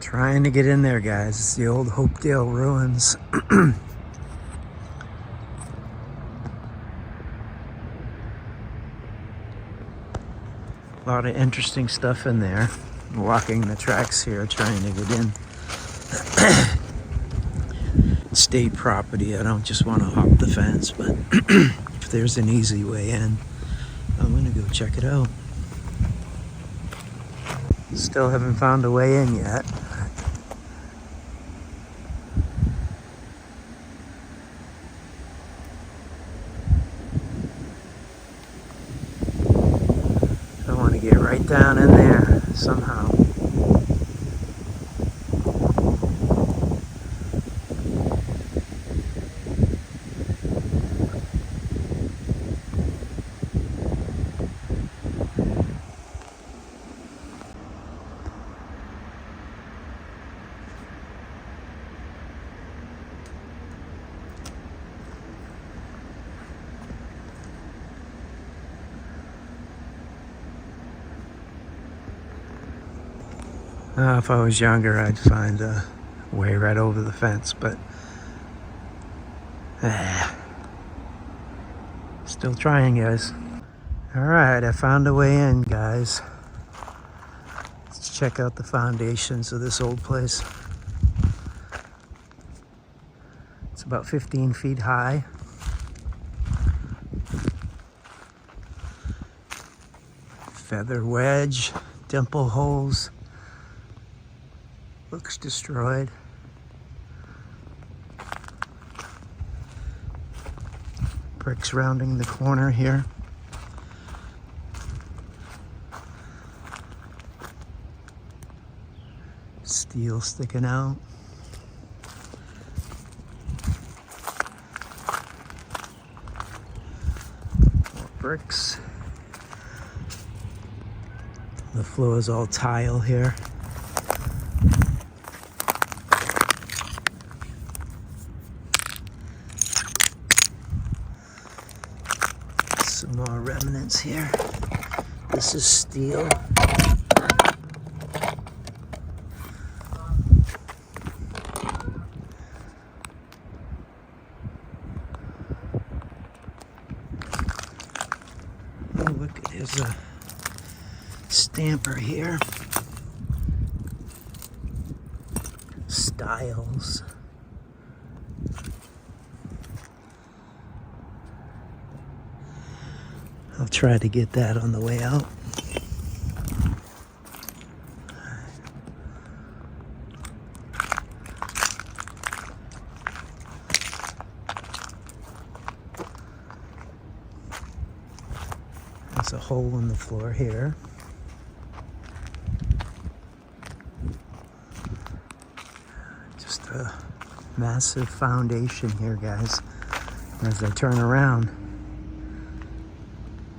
Trying to get in there, guys. It's the old Hopedale ruins. A lot of interesting stuff in there. Walking the tracks here, trying to get in. State property. I don't just want to hop the fence, but if there's an easy way in, I'm gonna go check it out. Still haven't found a way in yet. I want to get right down in there somehow. If I was younger, I'd find a way right over the fence, but still trying, guys. All right, I found a way in, guys. Let's check out the foundations of this old place. It's about 15 feet high. Feather wedge, dimple holes. Looks destroyed. Bricks rounding the corner here. Steel sticking out. More bricks. The floor is all tile here. Some more remnants here. This is steel. Oh, look, there's a stamper here. Styles. I'll try to get that on the way out. There's a hole in the floor here. Just a massive foundation here, guys. As I turn around,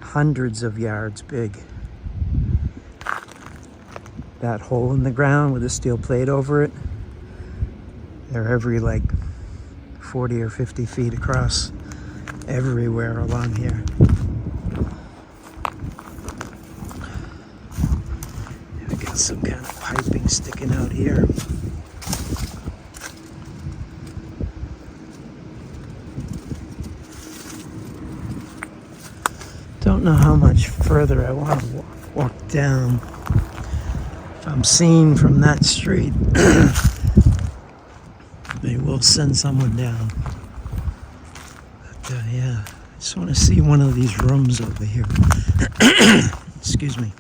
hundreds of yards big. That hole in the ground with a steel plate over it, they're every like 40 or 50 feet across everywhere along here. We got some kind of piping sticking out here. Don't know how much further I want to walk down. If I'm seen from that street, they will send someone down. But yeah, I just want to see one of these rooms over here. Excuse me.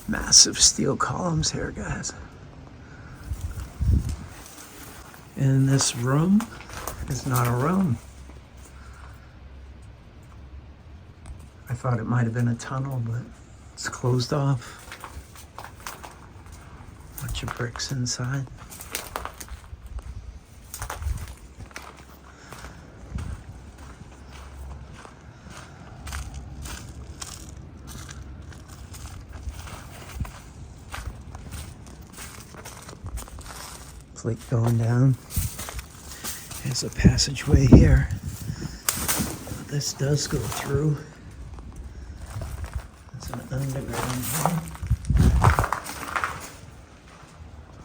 Massive steel columns here, guys. And this room is not a room. I thought it might have been a tunnel, but it's closed off. Bunch of bricks inside. Plate going down. There's a passageway here. This does go through. underground here.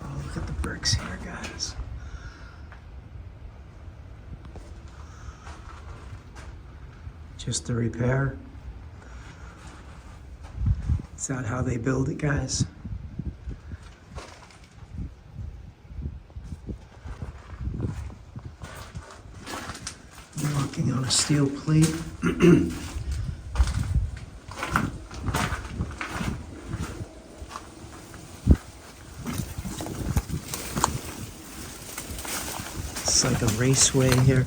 Oh, look at the bricks here, guys. Just to repair. Is that how they build it, guys? Walking on a steel plate. It's like a raceway here.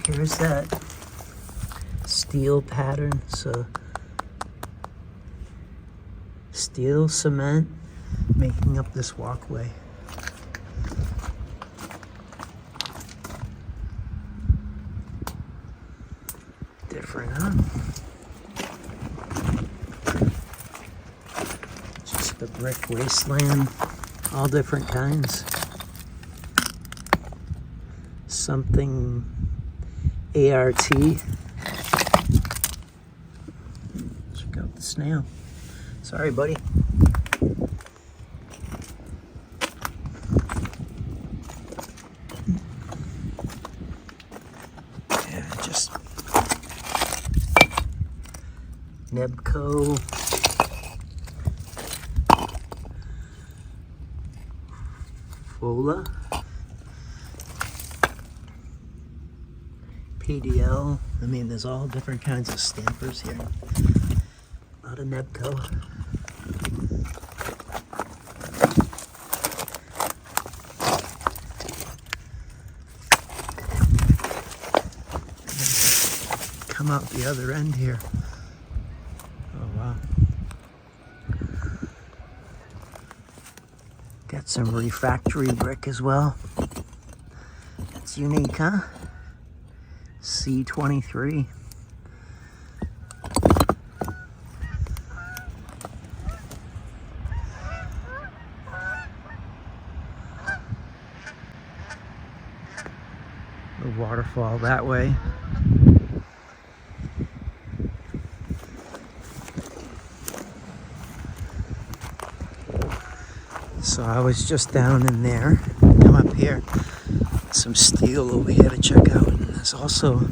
Here's that steel pattern. So steel cement making up this walkway. Different, huh? Just the brick wasteland, all different kinds. Something ART. Check out the snail. Sorry, buddy. Yeah, just Nebco. Fola. PDL. I mean, there's all different kinds of stampers here. A lot of Nebco. Come out the other end here. Oh, wow. Got some refractory brick as well. That's unique, huh? C23. The waterfall that way. So I was just down in there. Come up here. Some steel over here to check out. And there's also look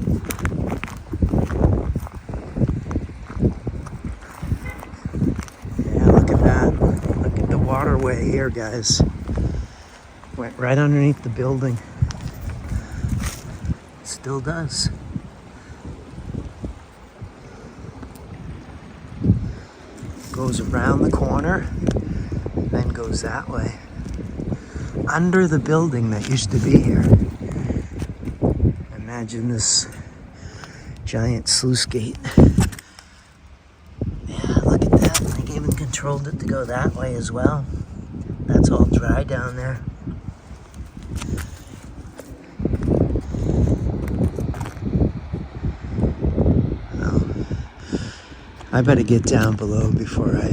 at that. Look at the waterway here, guys. Went right underneath the building. Still does. Goes around the corner, then goes that way. Under the building that used to be here. Imagine this giant sluice gate. Yeah, look at that. They even controlled it to go that way as well. That's all dry down there. Well, I better get down below before I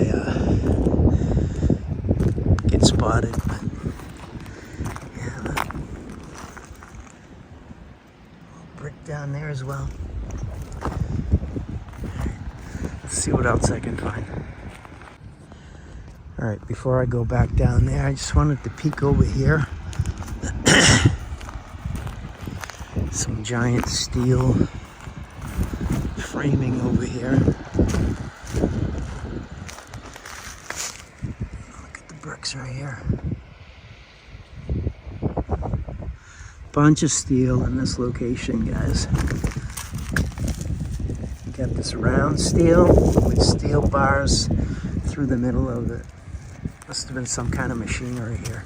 get spotted. But yeah, look. Brick down there as well. Let's see what else I can find. All right, before I go back down there, I just wanted to peek over here. Some giant steel framing over here. Look at the bricks right here. Bunch of steel in this location, guys. You got this round steel with steel bars through the middle of it. Must have been some kind of machinery here.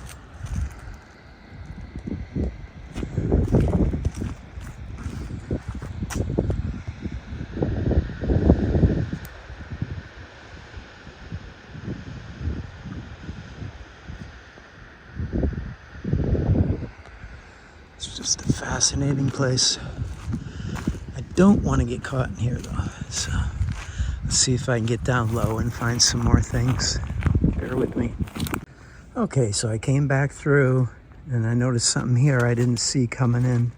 It's just a fascinating place. I don't want to get caught in here though, so let's see if I can get down low and find some more things. Bear with me. Okay, so I came back through and I noticed something here I didn't see coming in.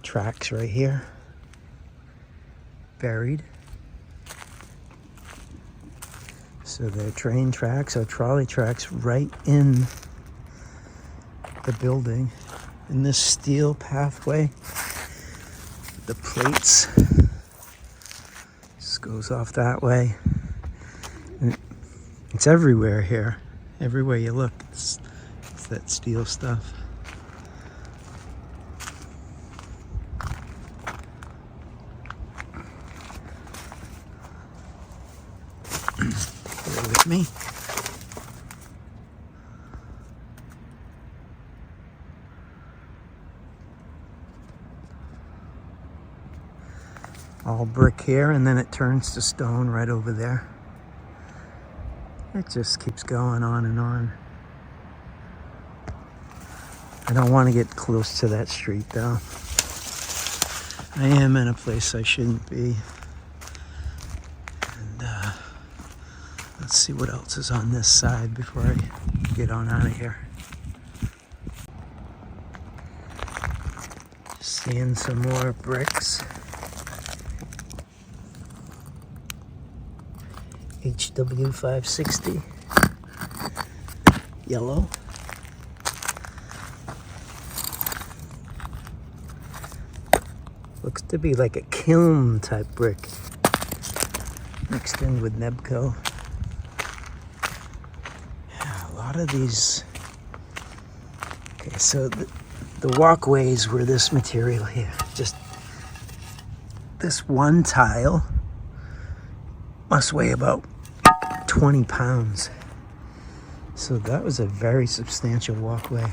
Tracks right here. Buried. So there are train tracks or trolley tracks right in the building. In this steel pathway, the plates just goes off that way. And it's everywhere here. Everywhere you look, it's that steel stuff. Bear with me. All brick here, and then it turns to stone right over there. It just keeps going on and on. I don't want to get close to that street though. I am in a place I shouldn't be. And let's see what else is on this side before I get on out of here. Seeing some more bricks. HW 560 yellow. Looks to be like a kiln-type brick mixed in with Nebco. Yeah, a lot of these. Okay, so the walkways were this material here. Just this one tile must weigh about 20 pounds. So that was a very substantial walkway.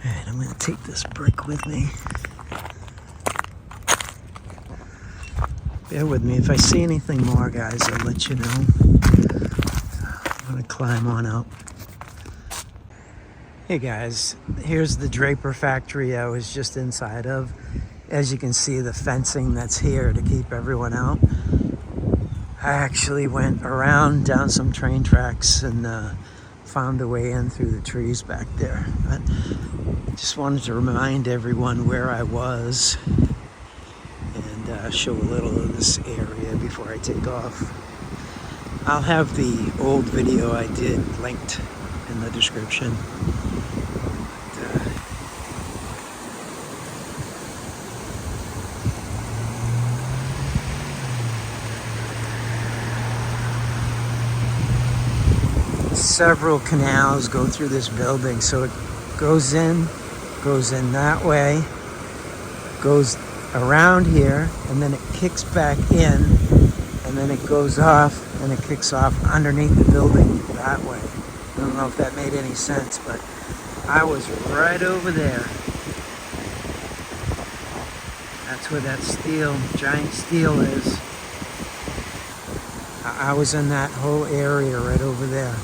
Alright, I'm gonna take this brick with me. Bear with me. If I see anything more, guys, I'll let you know. I'm gonna climb on up. Hey guys, here's the Draper Factory I was just inside of. As you can see, the fencing that's here to keep everyone out. I actually went around down some train tracks and found a way in through the trees back there. But just wanted to remind everyone where I was and show a little of this area before I take off. I'll have the old video I did linked in the description. Several canals go through this building, so it goes in that way, goes around here, and then it kicks back in, and then it goes off and it kicks off underneath the building that way. I don't know if that made any sense, but I was right over there. That's where that steel, giant steel is. I was in that whole area right over there.